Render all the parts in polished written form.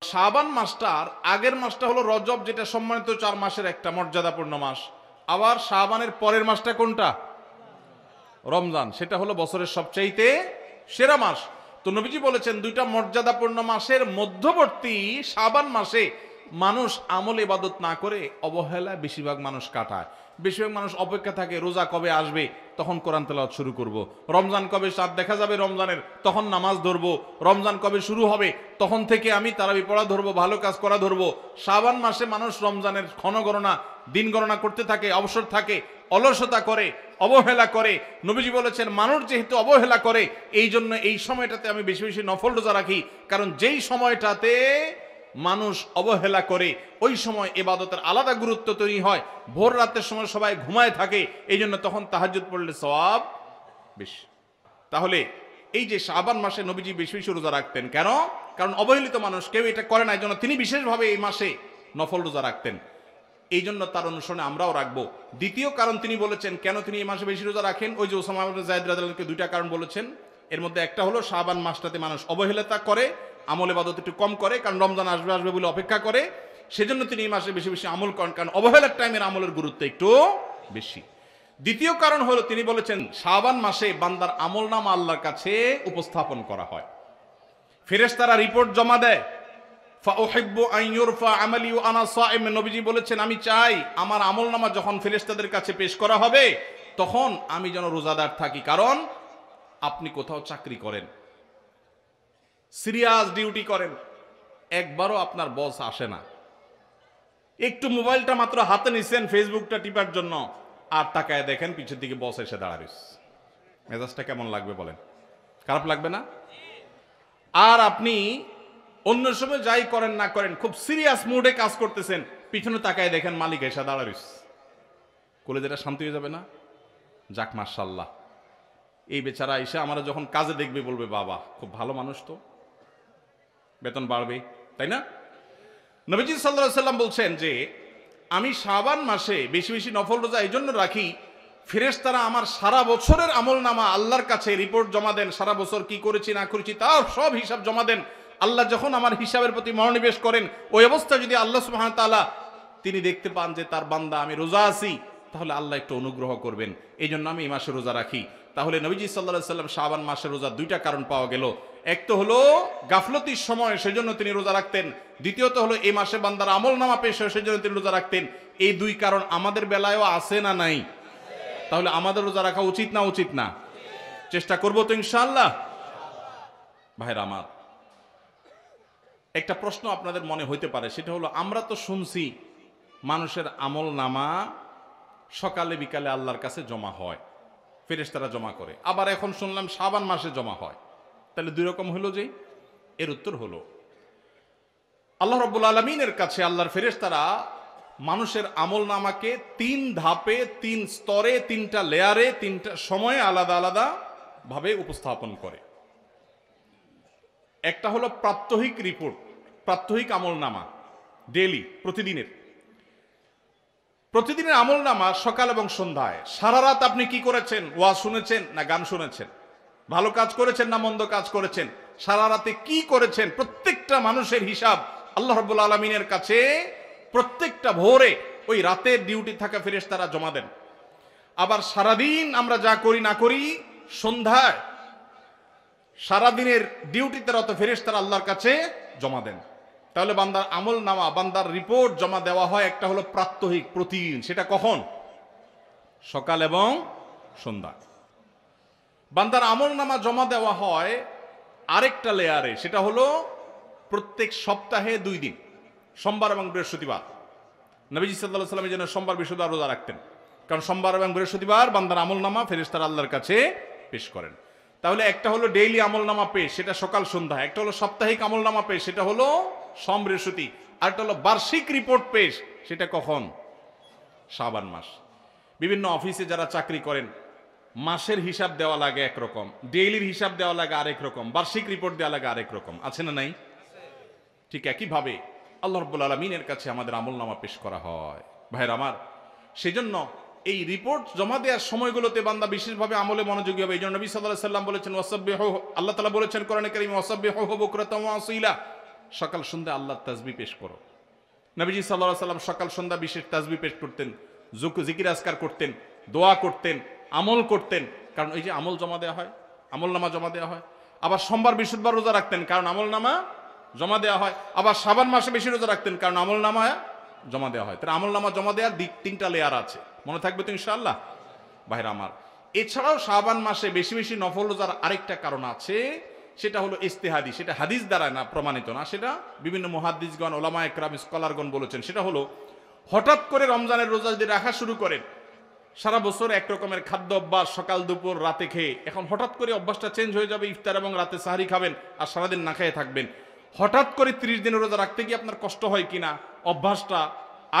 শাবান মাসটার আগের মাসটা হলো রজব, যেটা সম্মানিত 4 মাসের একটা মর্যাদাপূর্ণ মাস। আবার শাবানের পরের মাসটা কোনটা? রমজান, সেটা হলো বছরের সবচাইতে সেরা মাস। তো নবীজি বলেছেন দুইটা মর্যাদাপূর্ণ মাসের মধ্যবর্তী শাবান মাসে মানুষ আমল ইবাদত না করে অবহেলা বেশিরভাগ মানুষ কাটায়। বেশিরভাগ মানুষ অপেক্ষা থাকে রোজা কবে আসবে, তখন কোরআন তেলাওয়াত শুরু করব। রমজান কবে চাঁদ দেখা যাবে রমজানের, তখন নামাজ ধরবো। রমজান কবে শুরু হবে, তখন থেকে আমি তারাবি পড়া ধরবো, ভালো কাজ করা ধরবো। শাবান মাসে মানুষ রমজানের ক্ষণগণনা, দিন গণনা করতে থাকে, অবসর থাকে, অলসতা করে, অবহেলা করে। নবীজি বলেছেন মানুষ যেহেতু অবহেলা করে, এই জন্য এই সময়টাতে আমি বেশি বেশি নফল রোজা রাখি। কারণ যেই সময়টাতে মানুষ অবহেলা করে ওই সময় ইবাদতের আলাদা গুরুত্ব তৈরি হয়। ভোর রাতের সময় সবাই ঘুমায় থাকে, এই জন্য তখন তাহাজ্জুদ পড়লে সওয়াব বেশি। তাহলে এই যে শাবান মাসে নবীজি বেশি বেশি রোজা রাখতেন কেন? কারণ অবহেলিত মানুষ কেউ এটা করে না, এই জন্য তিনি বিশেষভাবে এই মাসে নফল রোজা রাখতেন। এই জন্য তার অনুসরণে আমরাও রাখবো। দ্বিতীয় কারণ তিনি বলেছেন কেন তিনি এই মাসে বেশি রোজা রাখেন, ওই যে ওসামা ইবনে যায়েদ রাদিয়াল্লাহু আনহুকে দুইটা কারণ বলেছেন। এর মধ্যে একটা হলো শাবান মাসটাতে মানুষ অবহেলিতা করে, আমল ইবাদত একটু কম করে, কারণ রমজান আসবে আসবে বলে অপেক্ষা করে। সেজন্য তিনি এই মাসে বেশি বেশি আমল করেন, কারণ অবহেলার টাইমের আমলের গুরুত্ব একটু বেশি। দ্বিতীয় কারণ হলো তিনি বলেছেন শাবান মাসে বান্দার আমলনামা আল্লাহর কাছে উপস্থাপন করা হয়। ফেরেশতারা রিপোর্ট জমা দেয়। ফাউহিব্বু আন ইউরফা আমালি ওয়া আনা সাইম, নবীজি বলেছেন আমি চাই আমার আমলনামা যখন ফেরেশতাদের কাছে পেশ করা হবে তখন আমি যেন রোজাদার থাকি। কারণ আপনি কোথাও চাকরি করেন, সিরিয়াস ডিউটি করেন, একবারও আপনার বস আসে না, একটু মোবাইলটা মাত্র হাতে নিছেন ফেসবুকটা টিপার জন্য, আর তাকায় দেখেন পিছের দিকে বস এসে দাঁড়াইস, মেজাজটা কেমন লাগবে বলেন? খারাপ লাগবে না? আর আপনি অন্য সময় যাই করেন না করেন খুব সিরিয়াস মুডে কাজ করতেছেন, পিছনে তাকায় দেখেন মালিক এসে দাঁড়াইস, কলেজেটা শান্তি হয়ে যাবে না? যাক মাশাআল্লাহ, এই বেচারা এসে আমরা যখন কাজে দেখবে বলবে বাবা খুব ভালো মানুষ, তো বেতন বাড়বে, তাই না? নবীজি সাল্লাল্লাহু আলাইহি সাল্লাম বলছেন যে আমি শাবান মাসে বেশি বেশি নফল রোজা এই জন্য রাখি, ফেরেশতারা আমার সারা বছরের আমলনামা আল্লাহর কাছে রিপোর্ট জমা দেন, সারা বছর কি করেছি না করেছি তার সব হিসাব জমা দেন। আল্লাহ যখন আমার হিসাবের প্রতি মনোনিবেশ করেন, ওই অবস্থা যদি আল্লাহ সুবহানাহু ওয়া তাআলা তিনি দেখতে পান যে তার বান্দা আমি রোজা আছি, তাহলে আল্লাহ একটু অনুগ্রহ করবেন। এই জন্য আমি এই মাসে রোজা রাখি। তাহলে নবীজি সাল্লাল্লাহু আলাইহি সাল্লাম শাবান মাসের রোজা দুইটা কারণ পাওয়া গেল। এক তো হলো গাফলতির সময় সেজন্য তিনি রোজা রাখতেন, দ্বিতীয়ত হলো এই মাসে বান্দার আমলনামা পেশ হয় সেজন্য তিনি রোজা রাখতেন। এই দুই কারণ আমাদের বেলায়ও আছে না নাই? তাহলে আমাদের রোজা রাখা উচিত না উচিত না? চেষ্টা করবো তো ইনশাআল্লাহ। ভাইরা আমার, একটা প্রশ্ন আপনাদের মনে হইতে পারে, সেটা হলো আমরা তো শুনছি মানুষের আমলনামা সকালে বিকালে আল্লাহর কাছে জমা হয়, ফেরেশতারা জমা করে, আবার এখন শুনলাম শাবান মাসে জমা হয়, তাহলে দুই রকম হলো যে? এর উত্তর হলো আল্লাহ রাব্বুল আলামিনের কাছে আল্লাহর ফেরেশতারা মানুষের আমলনামাকে 3 ধাপে, 3 স্তরে, 3টা লেয়ারে, 3টা সময়ে আলাদা আলাদা ভাবে উপস্থাপন করে। একটা হলো প্রাত্যহিক রিপোর্ট, প্রাত্যহিক আমলনামা, ডেইলি, প্রতিদিনের আমলনামা সকাল এবং সন্ধ্যায়। সারা রাত আপনি কি করেছেন, ওয়াজ শুনেছেন না গান শুনেছেন, ভালো কাজ করেছেন না মন্দ কাজ করেছেন, সারা রাতে কি করেছেন, প্রত্যেকটা মানুষের হিসাব আল্লাহ রাব্বুল আলামিনের কাছে প্রত্যেকটা ভোরে ওই রাতের ডিউটি থাকা ফেরেশতারা জমা দেন। আবার সারাদিন আমরা যা করি না করি সন্ধ্যায় সারাদিনের ডিউটিতে রত ফেরেশতারা আল্লাহর কাছে জমা দেন। তাহলে বান্দার আমলনামা, বান্দার রিপোর্ট জমা দেওয়া হয় একটা হলো প্রাত্যহিক, প্রতিদিন। সেটা কখন? সকাল এবং সন্ধ্যা। বান্দার আমলনামা জমা দেওয়া হয় আরেকটা লেয়ারে, সেটা হলো প্রত্যেক সপ্তাহে 2 দিন, সোমবার এবং বৃহস্পতিবার। নবীজি সাল্লাল্লাহু আলাইহি ওয়াসাল্লাম যেন সোমবার বৃহস্পতিবার রোজা রাখতেন, কারণ সোমবার এবং বৃহস্পতিবার বান্দার আমলনামা ফেরেশতারা আল্লাহর কাছে পেশ করেন। তাহলে একটা হলো ডেইলি আমলনামা পেশ, সেটা সকাল সন্ধ্যা। একটা হলো সাপ্তাহিক আমলনামা পেশ, সেটা হলো সোম বৃহস্পতি। আরেকটা হলো বার্ষিক রিপোর্ট পেশ, সেটা কখন? শাবান মাস। বিভিন্ন অফিসে যারা চাকরি করেন মাসের হিসাব দেওয়া লাগে একরকম, ডেইলির হিসাব দেওয়া লাগে আরেক রকম, বার্ষিক রিপোর্ট দেওয়া লাগে আরেক রকম, আছে না নাই? ঠিক একইভাবে আল্লাহ রাব্বুল আলামিনের কাছে আমাদের আমলনামা পেশ করা হয়। ভাইরা আমার, সেজন্য এই রিপোর্ট জমা দেওয়ার সময়গুলোতে বান্দা বিশেষভাবে আমলে মনোযোগী হবে। এই জন্য নবী সাল্লাল্লাহু আলাইহি সাল্লাম বলেছেন ওয়াসাব্বিহু, আল্লাহ তাআলা বলেছেন কোরআনে কারীমে ওয়াসাব্বিহু বুকরাতাও ওয়া আসীলা, সকাল সন্ধ্যা আল্লাহর তাসবিহ পেশ করো। নবীজি সাল্লাল্লাহু আলাইহি সাল্লাম সকাল সন্ধ্যা বিশেষ তাসবিহ পেশ করতেন, জিকির আজকার করতেন, দোয়া করতেন, আমল করতেন। কারণ এই যে আমল জমা দেওয়া হয়, আমল নামা জমা দেওয়া হয়। আবার সোমবার বৃহস্পতিবার রোজা রাখতেন, কারণ আমল নামা জমা দেওয়া হয়। আবার শাবান মাসে বেশি রোজা রাখতেন, কারণ আমল নামা জমা দেওয়া হয়। তার আমল নামা জমা দেওয়ার দিক 3টা লেয়ার আছে, মনে থাকবে তো ইনশাআল্লাহ ভাইরা আমার। এছাড়াও শাবান মাসে বেশি বেশি নফল রোজার আরেকটা কারণ আছে, সেটা হলো ইস্তেহাদি। সেটা হাদিস দ্বারা না প্রমাণিত না, সেটা বিভিন্ন মুহাদ্দিসগণ, ওলামা একরাম, স্কলারগণ বলেছেন। সেটা হলো হঠাৎ করে রমজানের রোজা যদি রাখা শুরু করেন, সারা বছর এক রকমের খাদ্য অভ্যাস, সকাল দুপুর রাতে খেয়ে, এখন হঠাৎ করে অভ্যাসটা চেঞ্জ হয়ে যাবে, ইফতার এবং রাতে সাহারি খাবেন আর সারাদিন না খেয়ে থাকবেন। হঠাৎ করে 30 দিনের রোজা রাখতে গিয়ে আপনার কষ্ট হয় কিনা, অভ্যাসটা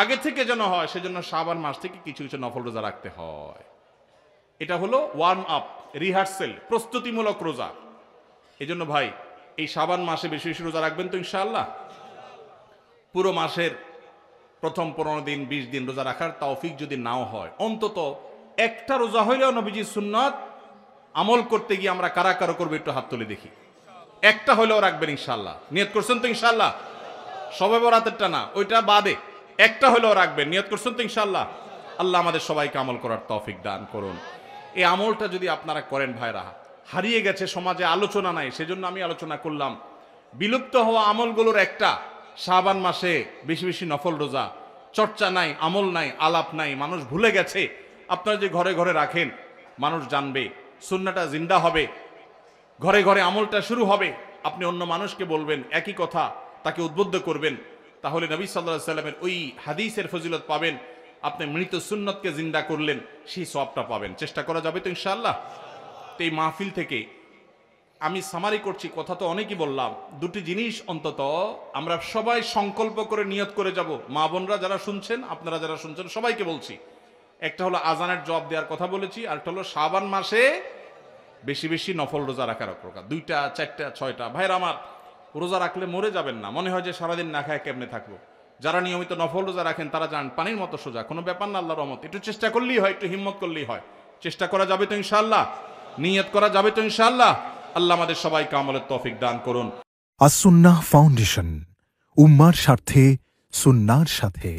আগে থেকে যেন হয়, সেজন্য শাবান মাস থেকে কিছু কিছু নফল রোজা রাখতে হয়। এটা হলো ওয়ার্ম আপ, রিহার্সেল, প্রস্তুতিমূলক রোজা। এই জন্য ভাই এই শাবান মাসে বেশি বেশি রোজা রাখবেন তো ইনশাআল্লাহ। পুরো মাসের প্রথম 15 দিন 20 দিন রোজা রাখার তৌফিক যদি নাও হয়, অন্তত একটা রোজা হইলেও নবীজির সুন্নাত আমল করতে গিয়ে আমরা কারা কারা করবো একটু হাত তুলে দেখি। একটা হইলেও রাখবেন ইনশাআল্লাহ। নিয়ত করছেন তো ইনশাআল্লাহ? সবে বরাতেরটা না, ওইটা বাদে একটা হইলেও রাখবেন। নিয়ত করছেন তো ইনশাআল্লাহ? আল্লাহ আমাদের সবাইকে আমল করার তৌফিক দান করুন। এই আমলটা যদি আপনারা করেন ভাইরা, হারিয়ে গেছে সমাজে, আলোচনা নাই, সেজন্য আমি আলোচনা করলাম। বিলুপ্ত হওয়া আমলগুলোর একটা শাবান মাসে বেশি বেশি নফল রোজা। চর্চা নাই, আমল নাই, আলাপ নাই, মানুষ ভুলে গেছে। আপনারা যে ঘরে ঘরে রাখেন, মানুষ জানবে, সুন্নাহটা জিন্দা হবে, ঘরে ঘরে আমলটা শুরু হবে। আপনি অন্য মানুষকে বলবেন একই কথা, তাকে উদ্বুদ্ধ করবেন, তাহলে নবী সাল্লাল্লাহু আলাইহি সাল্লামের ওই হাদিসের ফজিলত পাবেন। আপনি মৃত সুন্নতকে জিন্দা করলেন, সেই সওয়াবটা পাবেন। চেষ্টা করা যাবে তো ইনশাআল্লাহ? তো এই মাহফিল থেকে আমি সামারি করছি, কথা তো অনেকই বললাম। দুটি জিনিস অন্তত আমরা সবাই সংকল্প করে নিয়ত করে যাব। মা বোনরা যারা শুনছেন, আপনারা যারা শুনছেন, সবাইকে বলছি, একটা হলো আজানের জবাব দেওয়ার কথা বলেছি, আর একটা হলো শাবান মাসে বেশি বেশি নফল রোজা রাখার প্রকার। 2টা 4টা 6টা ভাইরা আমার, রোজা রাখলে মরে যাবেন না। মনে হয় যে সারাদিন না খায় কেমনে থাকবো। যারা নিয়মিত নফল রোজা রাখেন তারা জান পানির মতো সোজা, কোনো ব্যাপার না, আল্লাহর রহমত। একটু চেষ্টা করলেই হয়, একটু হিম্মত করলেই হয়। চেষ্টা করা যাবে তো ইনশাআল্লাহ? নিয়ত করা যাবে তো ইনশাআল্লাহ? আল্লাহ আমাদের সবাইকে আমলের তৌফিক দান করুন। আস-সুন্নাহ ফাউন্ডেশন, উম্মার স্বার্থে সুন্নাহর সাথে।